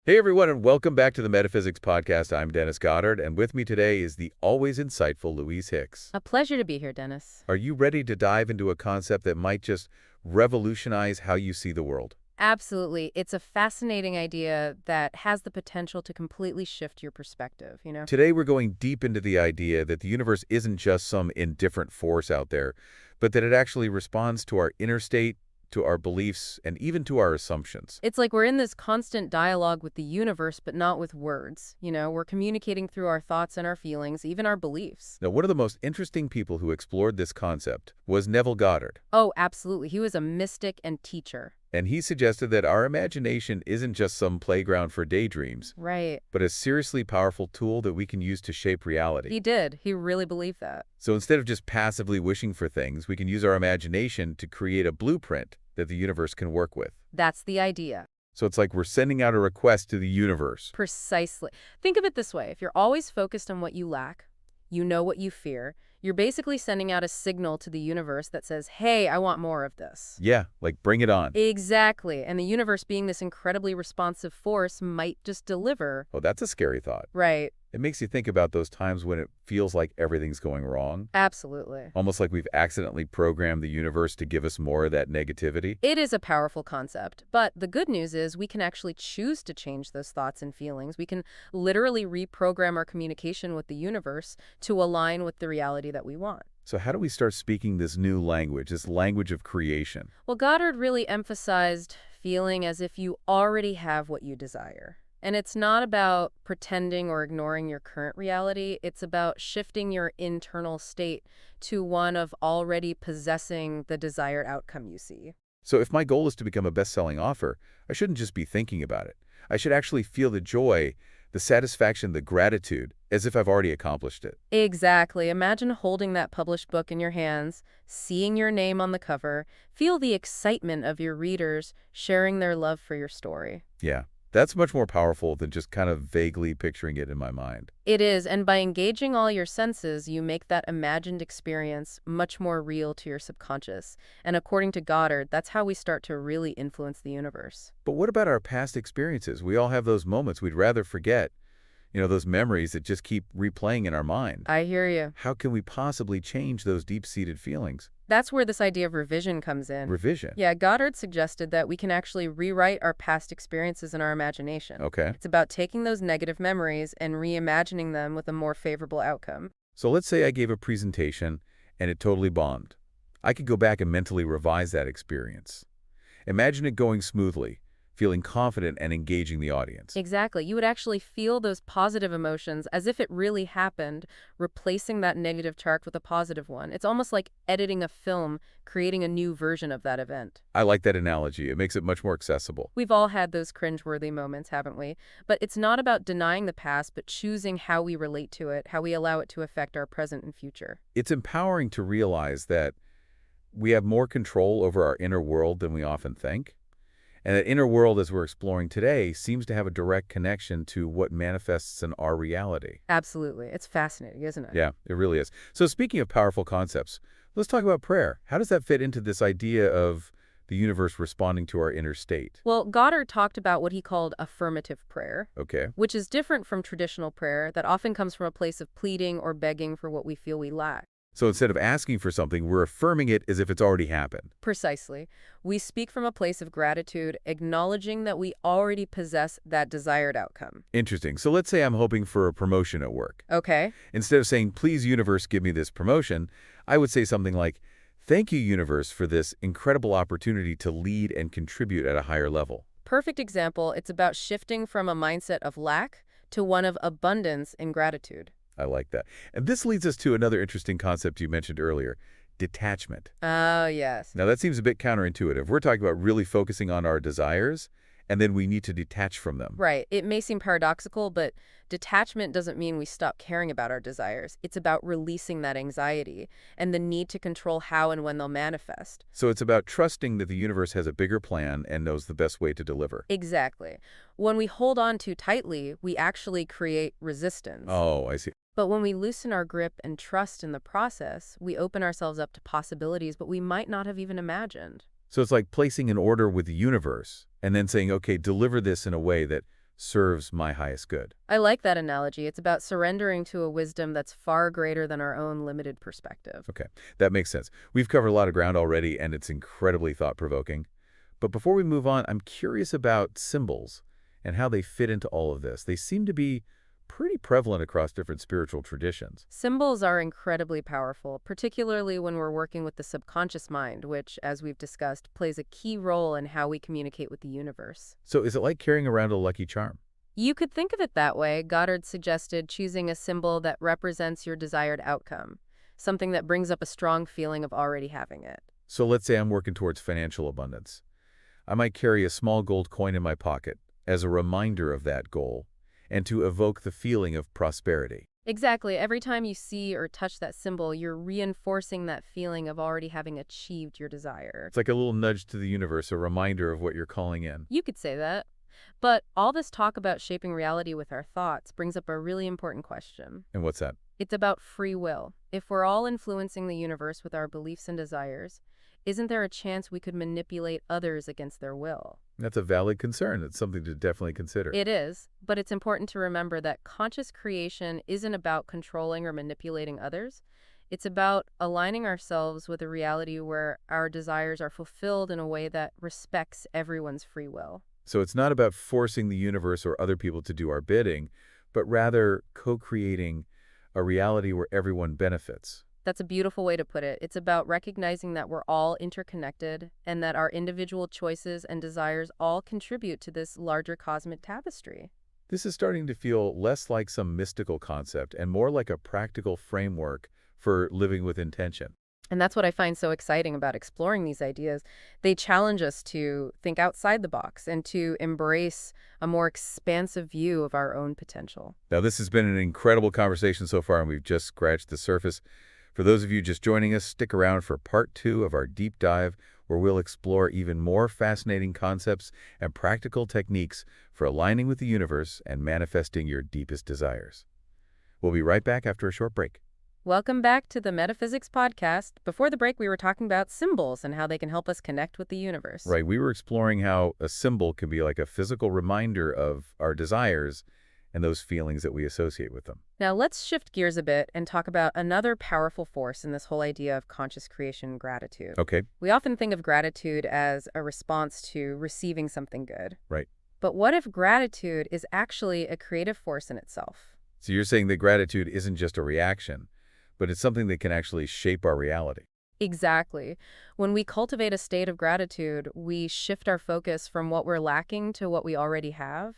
Hey everyone, and welcome back to the Metaphysics Podcast. I'm Dennis Goddard, and with me today is the always insightful Louise Hicks. A pleasure to be here, Dennis. Are you ready to dive into a concept that might just revolutionize how you see the world? Absolutely. It's a fascinating idea that has the potential to completely shift your perspective. Today we're going deep into the idea that the universe isn't just some indifferent force out there, but that it actually responds to our inner state, to our beliefs, and even to our assumptions. It's like we're in this constant dialogue with the universe, but not with words. We're communicating through our thoughts and our feelings, even our beliefs. Now, one of the most interesting people who explored this concept was Neville Goddard. Oh, absolutely. He was a mystic and teacher. And he suggested that our imagination isn't just some playground for daydreams, Right. but a seriously powerful tool that we can use to shape reality. He did. He really believed that. So instead of just passively wishing for things, we can use our imagination to create a blueprint that the universe can work with. That's the idea. So it's like we're sending out a request to the universe. Precisely. Think of it this way. If you're always focused on what you lack, you know what you fear, you're basically sending out a signal to the universe that says, hey, I want more of this. Yeah, like bring it on. Exactly. And the universe, being this incredibly responsive force, might just deliver. Oh, that's a scary thought. Right. It makes you think about those times when it feels like everything's going wrong. Absolutely. Almost like we've accidentally programmed the universe to give us more of that negativity. It is a powerful concept, but the good news is we can actually choose to change those thoughts and feelings. We can literally reprogram our communication with the universe to align with the reality that we want. So how do we start speaking this new language, this language of creation? Well, Goddard really emphasized feeling as if you already have what you desire. And it's not about pretending or ignoring your current reality. It's about shifting your internal state to one of already possessing the desired outcome you see. So if my goal is to become a best-selling author, I shouldn't just be thinking about it. I should actually feel the joy, the satisfaction, the gratitude, as if I've already accomplished it. Exactly. Imagine holding that published book in your hands, seeing your name on the cover, feel the excitement of your readers sharing their love for your story. Yeah. That's much more powerful than just kind of vaguely picturing it in my mind. It is, and by engaging all your senses, you make that imagined experience much more real to your subconscious. And according to Goddard, that's how we start to really influence the universe. But what about our past experiences? We all have those moments we'd rather forget. Those memories that just keep replaying in our mind. I hear you. How can we possibly change those deep-seated feelings? That's where this idea of revision comes in. Revision? Yeah, Goddard suggested that we can actually rewrite our past experiences in our imagination. Okay. It's about taking those negative memories and reimagining them with a more favorable outcome. So let's say I gave a presentation and it totally bombed. I could go back and mentally revise that experience. Imagine it going smoothly, feeling confident and engaging the audience. Exactly. You would actually feel those positive emotions as if it really happened, replacing that negative charge with a positive one. It's almost like editing a film, creating a new version of that event. I like that analogy. It makes it much more accessible. We've all had those cringeworthy moments, haven't we? But it's not about denying the past, but choosing how we relate to it, how we allow it to affect our present and future. It's empowering to realize that we have more control over our inner world than we often think. And that inner world, as we're exploring today, seems to have a direct connection to what manifests in our reality. Absolutely. It's fascinating, isn't it? Yeah, it really is. So speaking of powerful concepts, let's talk about prayer. How does that fit into this idea of the universe responding to our inner state? Well, Goddard talked about what he called affirmative prayer, Okay. which is different from traditional prayer that often comes from a place of pleading or begging for what we feel we lack. So instead of asking for something, we're affirming it as if it's already happened. Precisely. We speak from a place of gratitude, acknowledging that we already possess that desired outcome. Interesting. So let's say I'm hoping for a promotion at work. Okay. Instead of saying, please, universe, give me this promotion, I would say something like, thank you, universe, for this incredible opportunity to lead and contribute at a higher level. Perfect example. It's about shifting from a mindset of lack to one of abundance and gratitude. I like that. And this leads us to another interesting concept you mentioned earlier, detachment. Oh, yes. Now, that seems a bit counterintuitive. We're talking about really focusing on our desires, and then we need to detach from them. Right. It may seem paradoxical, but detachment doesn't mean we stop caring about our desires. It's about releasing that anxiety and the need to control how and when they'll manifest. So it's about trusting that the universe has a bigger plan and knows the best way to deliver. Exactly. When we hold on too tightly, we actually create resistance. Oh, I see. But when we loosen our grip and trust in the process, we open ourselves up to possibilities but we might not have even imagined. So it's like placing an order with the universe and then saying, okay, deliver this in a way that serves my highest good. I like that analogy. It's about surrendering to a wisdom that's far greater than our own limited perspective. Okay, that makes sense. We've covered a lot of ground already, and it's incredibly thought-provoking. But before we move on, I'm curious about symbols and how they fit into all of this. They seem to be pretty prevalent across different spiritual traditions. Symbols are incredibly powerful, particularly when we're working with the subconscious mind, which, as we've discussed, plays a key role in how we communicate with the universe. So is it like carrying around a lucky charm? You could think of it that way. Goddard suggested choosing a symbol that represents your desired outcome, something that brings up a strong feeling of already having it. So let's say I'm working towards financial abundance. I might carry a small gold coin in my pocket as a reminder of that goal and to evoke the feeling of prosperity. Exactly. Every time you see or touch that symbol, you're reinforcing that feeling of already having achieved your desire. It's like a little nudge to the universe, a reminder of what you're calling in. You could say that. But all this talk about shaping reality with our thoughts brings up a really important question. And what's that? It's about free will. If we're all influencing the universe with our beliefs and desires, isn't there a chance we could manipulate others against their will? That's a valid concern. It's something to definitely consider. It is, but it's important to remember that conscious creation isn't about controlling or manipulating others. It's about aligning ourselves with a reality where our desires are fulfilled in a way that respects everyone's free will. So it's not about forcing the universe or other people to do our bidding, but rather co-creating a reality where everyone benefits. That's a beautiful way to put it. It's about recognizing that we're all interconnected and that our individual choices and desires all contribute to this larger cosmic tapestry. This is starting to feel less like some mystical concept and more like a practical framework for living with intention. And that's what I find so exciting about exploring these ideas. They challenge us to think outside the box and to embrace a more expansive view of our own potential. Now, this has been an incredible conversation so far, and we've just scratched the surface. For those of you just joining us, stick around for part 2 of our deep dive, where we'll explore even more fascinating concepts and practical techniques for aligning with the universe and manifesting your deepest desires. We'll be right back after a short break. Welcome back to the Metaphysics podcast. Before the break, we were talking about symbols and how they can help us connect with the universe. Right, we were exploring how a symbol can be like a physical reminder of our desires and those feelings that we associate with them. Now let's shift gears a bit and talk about another powerful force in this whole idea of conscious creation, gratitude. Okay. We often think of gratitude as a response to receiving something good. Right. But what if gratitude is actually a creative force in itself? So you're saying that gratitude isn't just a reaction, but it's something that can actually shape our reality. Exactly. When we cultivate a state of gratitude, we shift our focus from what we're lacking to what we already have.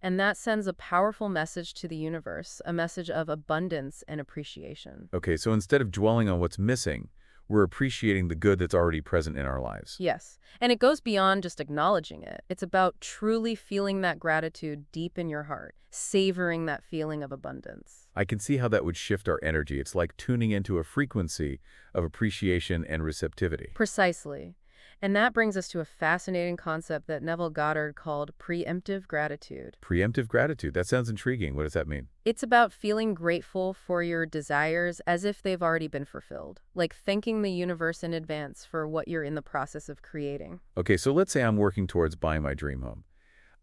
And that sends a powerful message to the universe, a message of abundance and appreciation. Okay, so instead of dwelling on what's missing, we're appreciating the good that's already present in our lives. Yes. And it goes beyond just acknowledging it. It's about truly feeling that gratitude deep in your heart, savoring that feeling of abundance. I can see how that would shift our energy. It's like tuning into a frequency of appreciation and receptivity. Precisely. And that brings us to a fascinating concept that Neville Goddard called preemptive gratitude. Preemptive gratitude. That sounds intriguing. What does that mean? It's about feeling grateful for your desires as if they've already been fulfilled, like thanking the universe in advance for what you're in the process of creating. Okay, so let's say I'm working towards buying my dream home.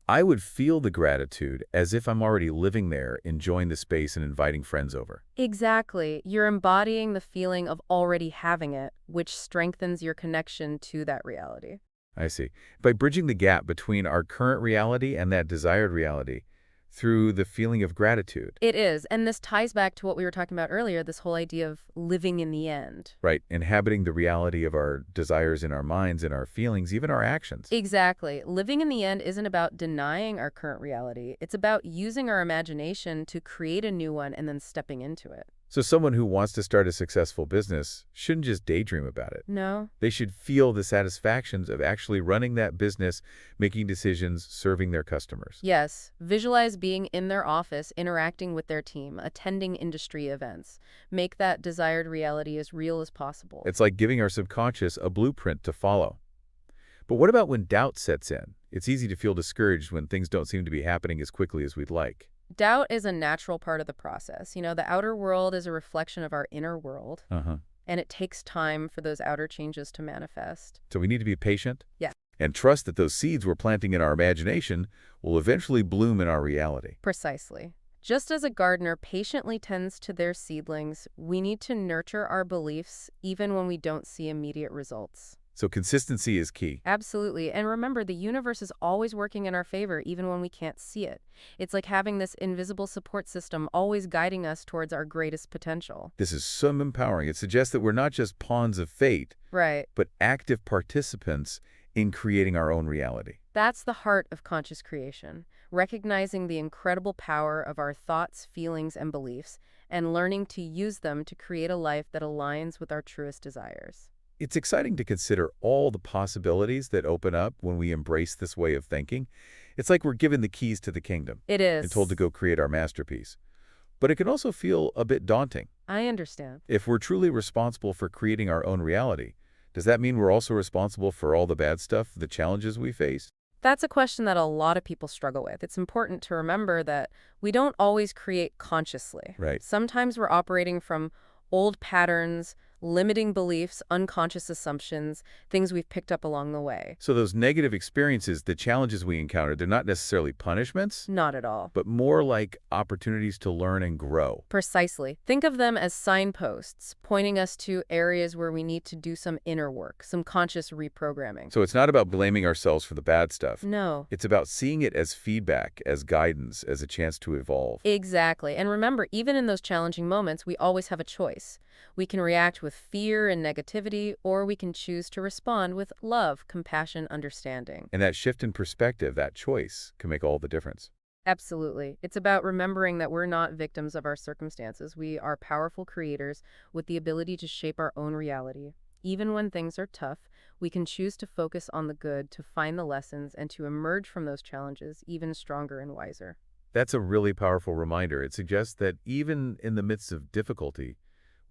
I would feel the gratitude as if I'm already living there, enjoying the space and inviting friends over. Exactly. You're embodying the feeling of already having it, which strengthens your connection to that reality. I see. By bridging the gap between our current reality and that desired reality through the feeling of gratitude. It is, and this ties back to what we were talking about earlier, this whole idea of living in the end. Right, inhabiting the reality of our desires in our minds and our feelings, even our actions. Exactly. Living in the end isn't about denying our current reality. It's about using our imagination to create a new one and then stepping into it. So someone who wants to start a successful business shouldn't just daydream about it. No. They should feel the satisfactions of actually running that business, making decisions, serving their customers. Yes. Visualize being in their office, interacting with their team, attending industry events. Make that desired reality as real as possible. It's like giving our subconscious a blueprint to follow. But what about when doubt sets in? It's easy to feel discouraged when things don't seem to be happening as quickly as we'd like. Doubt is a natural part of the process. You know, the outer world is a reflection of our inner world, and it takes time for those outer changes to manifest. So we need to be patient? Yeah. and trust that those seeds we're planting in our imagination will eventually bloom in our reality. Precisely. Just as a gardener patiently tends to their seedlings, we need to nurture our beliefs even when we don't see immediate results. So consistency is key. Absolutely. And remember, the universe is always working in our favor, even when we can't see it. It's like having this invisible support system always guiding us towards our greatest potential. This is so empowering. It suggests that we're not just pawns of fate, Right. but active participants in creating our own reality. That's the heart of conscious creation, recognizing the incredible power of our thoughts, feelings, and beliefs, and learning to use them to create a life that aligns with our truest desires. It's exciting to consider all the possibilities that open up when we embrace this way of thinking. It's like we're given the keys to the kingdom It and told is. to go create our masterpiece. But it can also feel a bit daunting. I understand. If we're truly responsible for creating our own reality, does that mean we're also responsible for all the bad stuff, the challenges we face? That's a question that a lot of people struggle with. It's important to remember that we don't always create consciously. Right. Sometimes we're operating from old patterns, limiting beliefs, unconscious assumptions, things we've picked up along the way. So those negative experiences, the challenges we encounter, they're not necessarily punishments, Not at all. but more like opportunities to learn and grow. Precisely. Think of them as signposts, pointing us to areas where we need to do some inner work, some conscious reprogramming. So it's not about blaming ourselves for the bad stuff. No. It's about seeing it as feedback, as guidance, as a chance to evolve. Exactly. And remember, even in those challenging moments, we always have a choice. We can react with fear and negativity, or we can choose to respond with love, compassion, understanding. And that shift in perspective, that choice, can make all the difference. Absolutely. It's about remembering that we're not victims of our circumstances. We are powerful creators with the ability to shape our own reality. Even when things are tough, we can choose to focus on the good, to find the lessons, and to emerge from those challenges even stronger and wiser. That's a really powerful reminder. It suggests that even in the midst of difficulty,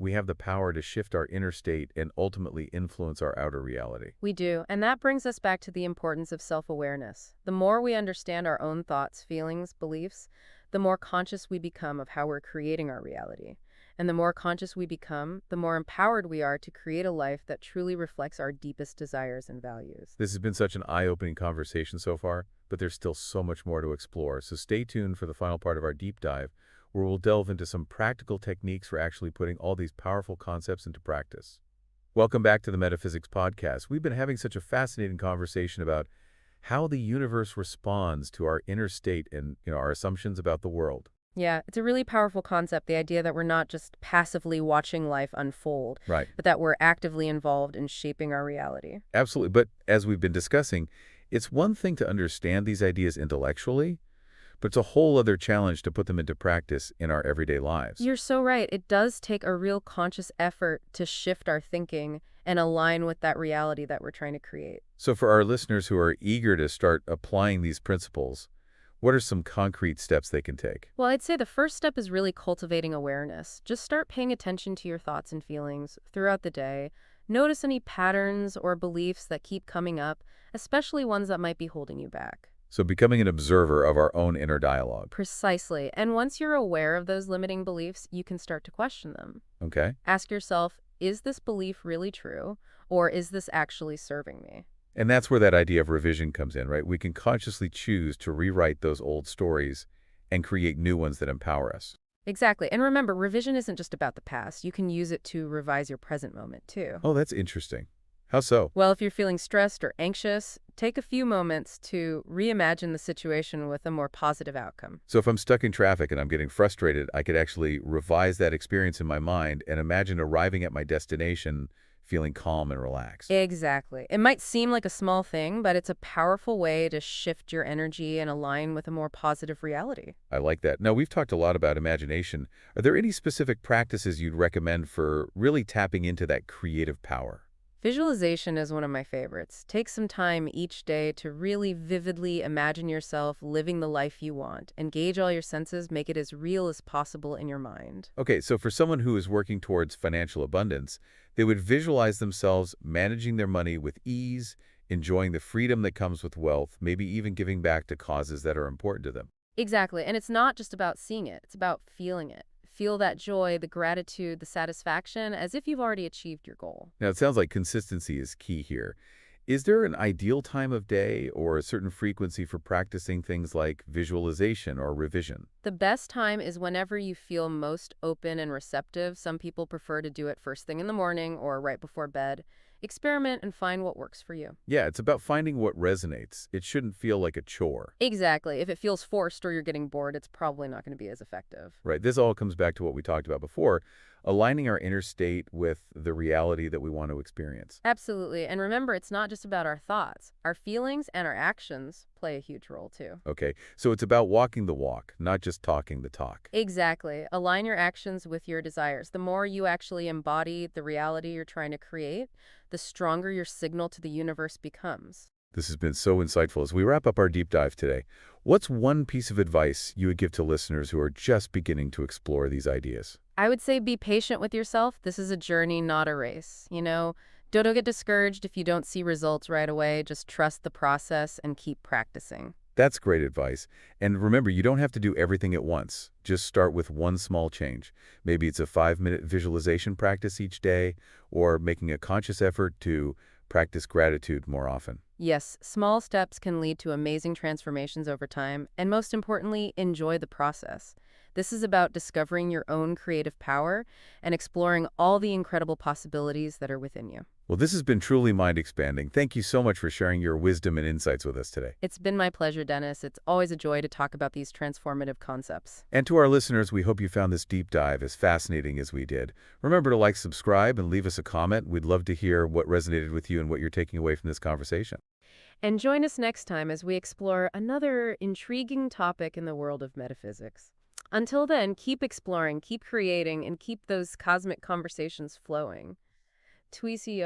we have the power to shift our inner state and ultimately influence our outer reality. We do, and that brings us back to the importance of self-awareness. The more we understand our own thoughts, feelings, beliefs, the more conscious we become of how we're creating our reality. And the more conscious we become, the more empowered we are to create a life that truly reflects our deepest desires and values. This has been such an eye-opening conversation so far, but there's still so much more to explore. So stay tuned for the final part of our deep dive, where we'll delve into some practical techniques for actually putting all these powerful concepts into practice. Welcome back to the Metaphysics Podcast. We've been having such a fascinating conversation about how the universe responds to our inner state and our assumptions about the world. Yeah, it's a really powerful concept, the idea that we're not just passively watching life unfold, Right. but that we're actively involved in shaping our reality. Absolutely. But as we've been discussing, it's one thing to understand these ideas intellectually, but it's a whole other challenge to put them into practice in our everyday lives. You're so right. It does take a real conscious effort to shift our thinking and align with that reality that we're trying to create. So for our listeners who are eager to start applying these principles, what are some concrete steps they can take? Well, I'd say the first step is really cultivating awareness. Just start paying attention to your thoughts and feelings throughout the day. Notice any patterns or beliefs that keep coming up, especially ones that might be holding you back. So becoming an observer of our own inner dialogue. Precisely. And once you're aware of those limiting beliefs, you can start to question them. Okay? Ask yourself, is this belief really true? Or is this actually serving me? And that's where that idea of revision comes in, right? We can consciously choose to rewrite those old stories and create new ones that empower us. Exactly. And remember, revision isn't just about the past. You can use it to revise your present moment, too. Oh, that's interesting. How so? Well, if you're feeling stressed or anxious, take a few moments to reimagine the situation with a more positive outcome. So if I'm stuck in traffic and I'm getting frustrated, I could actually revise that experience in my mind and imagine arriving at my destination feeling calm and relaxed. Exactly. It might seem like a small thing, but it's a powerful way to shift your energy and align with a more positive reality. I like that. Now, we've talked a lot about imagination. Are there any specific practices you'd recommend for really tapping into that creative power? Visualization is one of my favorites. Take some time each day to really vividly imagine yourself living the life you want. Engage all your senses, make it as real as possible in your mind. Okay, so for someone who is working towards financial abundance, they would visualize themselves managing their money with ease, enjoying the freedom that comes with wealth, maybe even giving back to causes that are important to them. Exactly. And it's not just about seeing it, it's about feeling it. Feel that joy, the gratitude, the satisfaction, as if you've already achieved your goal. Now, it sounds like consistency is key here. Is there an ideal time of day or a certain frequency for practicing things like visualization or revision? The best time is whenever you feel most open and receptive. Some people prefer to do it first thing in the morning or right before bed. Experiment and find what works for you. Yeah, it's about finding what resonates. It shouldn't feel like a chore. Exactly. If it feels forced or you're getting bored, it's probably not going to be as effective. Right. This all comes back to what we talked about before, aligning our inner state with the reality that we want to experience. Absolutely. And remember, it's not just about our thoughts. Our feelings and our actions play a huge role too. Okay, so it's about walking the walk, not just talking the talk. Exactly. Align your actions with your desires. The more you actually embody the reality you're trying to create, the stronger your signal to the universe becomes. This has been so insightful. As we wrap up our deep dive today, what's one piece of advice you would give to listeners who are just beginning to explore these ideas? I would say be patient with yourself. This is a journey, not a race. Don't get discouraged if you don't see results right away. Just trust the process and keep practicing. That's great advice. And remember, you don't have to do everything at once. Just start with one small change. Maybe it's a 5-minute visualization practice each day, or making a conscious effort to practice gratitude more often. Yes, small steps can lead to amazing transformations over time, and most importantly, enjoy the process. This is about discovering your own creative power and exploring all the incredible possibilities that are within you. Well, this has been truly mind-expanding. Thank you so much for sharing your wisdom and insights with us today. It's been my pleasure, Dennis. It's always a joy to talk about these transformative concepts. And to our listeners, we hope you found this deep dive as fascinating as we did. Remember to like, subscribe, and leave us a comment. We'd love to hear what resonated with you and what you're taking away from this conversation. And join us next time as we explore another intriguing topic in the world of metaphysics. Until then, keep exploring, keep creating, and keep those cosmic conversations flowing. Tweety